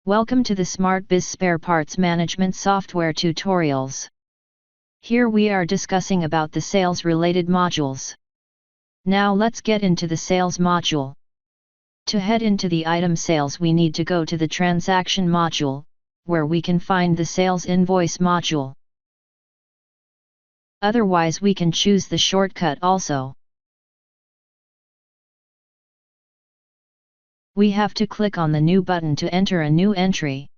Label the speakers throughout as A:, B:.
A: Welcome to the Smartbiz Spare Parts Management Software tutorials. Here we are discussing about the sales-related modules. Now let's get into the sales module. To head into the item sales, we need to go to the transaction module, where we can find the sales invoice module. Otherwise we can choose the shortcut also. We have to click on the new button to enter a new entry,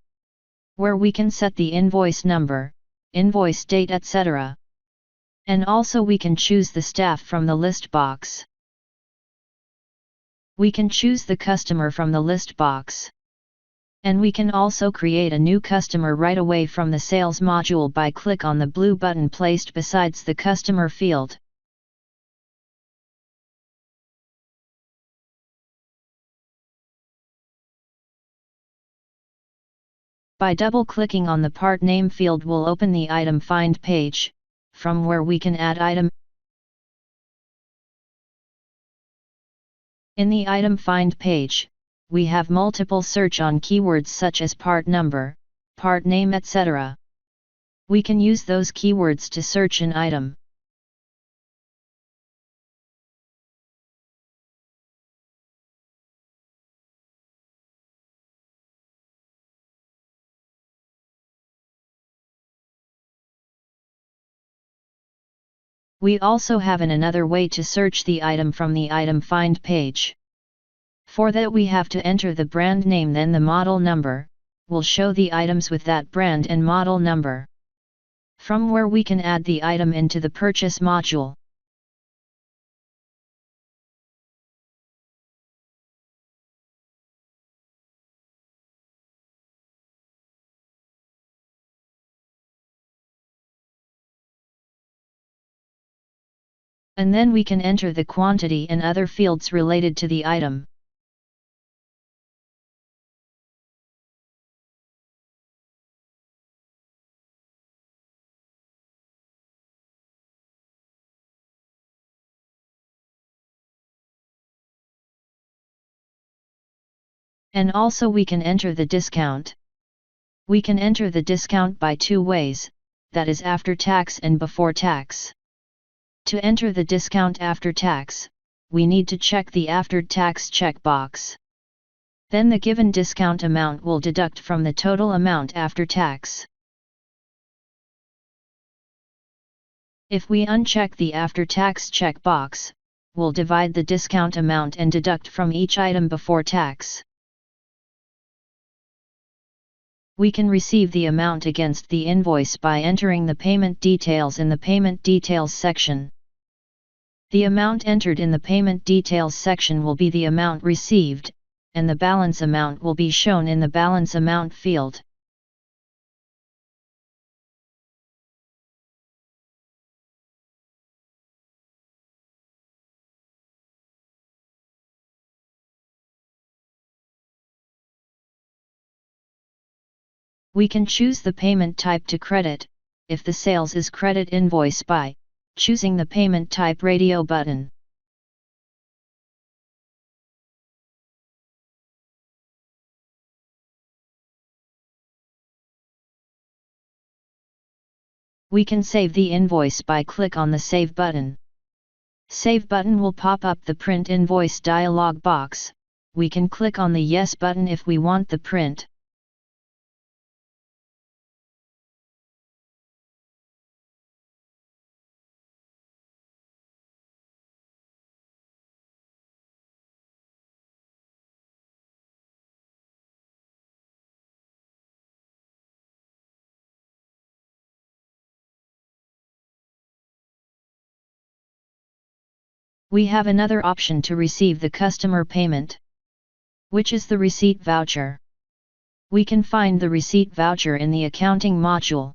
A: where we can set the invoice number, invoice date, etc. And also we can choose the staff from the list box. We can choose the customer from the list box. And we can also create a new customer right away from the sales module by click on the blue button placed besides the customer field. By double-clicking on the part name field will open the item find page, from where we can add item. In the item find page, we have multiple search on keywords such as part number, part name, etc. We can use those keywords to search an item. We also have another way to search the item from the item find page. For that we have to enter the brand name, then the model number will show the items with that brand and model number. From where we can add the item into the purchase module. And then we can enter the quantity and other fields related to the item. And also we can enter the discount. We can enter the discount by two ways, that is after tax and before tax. To enter the discount after tax, we need to check the after tax checkbox. Then the given discount amount will deduct from the total amount after tax. If we uncheck the after tax checkbox, we'll divide the discount amount and deduct from each item before tax. We can receive the amount against the invoice by entering the payment details in the payment details section. The amount entered in the payment details section will be the amount received, and the balance amount will be shown in the balance amount field. We can choose the payment type to credit, if the sales is credit invoice, by choosing the payment type radio button. We can save the invoice by click on the Save button. Save button will pop up the Print Invoice dialog box. We can click on the Yes button if we want the print. We have another option to receive the customer payment, which is the receipt voucher. We can find the receipt voucher in the accounting module.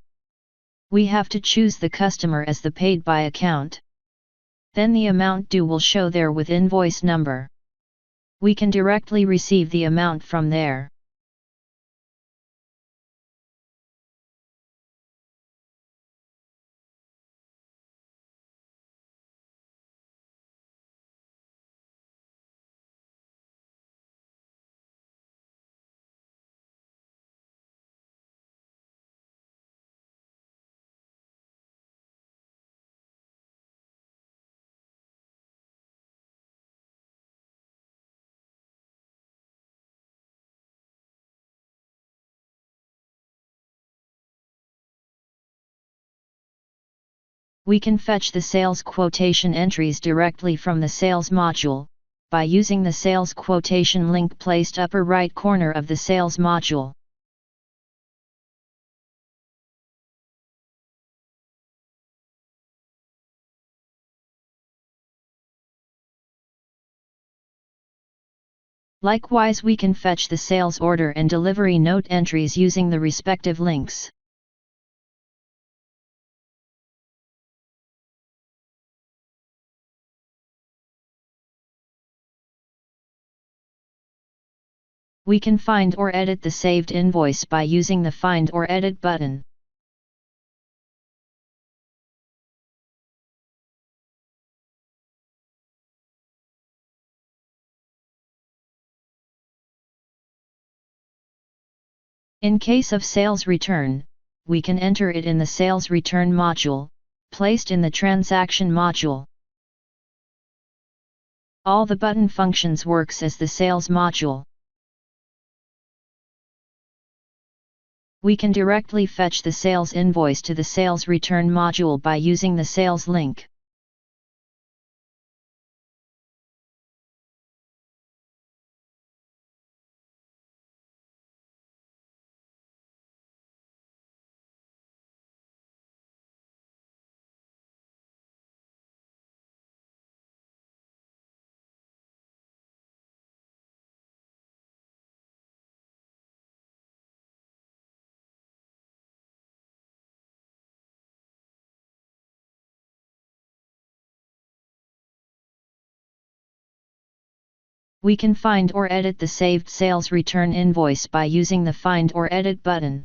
A: We have to choose the customer as the paid by account. Then the amount due will show there with invoice number. We can directly receive the amount from there. We can fetch the sales quotation entries directly from the sales module, by using the sales quotation link placed upper right corner of the sales module. Likewise, we can fetch the sales order and delivery note entries using the respective links. We can find or edit the saved invoice by using the Find or Edit button. In case of sales return, we can enter it in the sales return module, placed in the transaction module. All the button functions works as the sales module. We can directly fetch the sales invoice to the sales return module by using the sales link. We can find or edit the saved sales return invoice by using the Find or Edit button.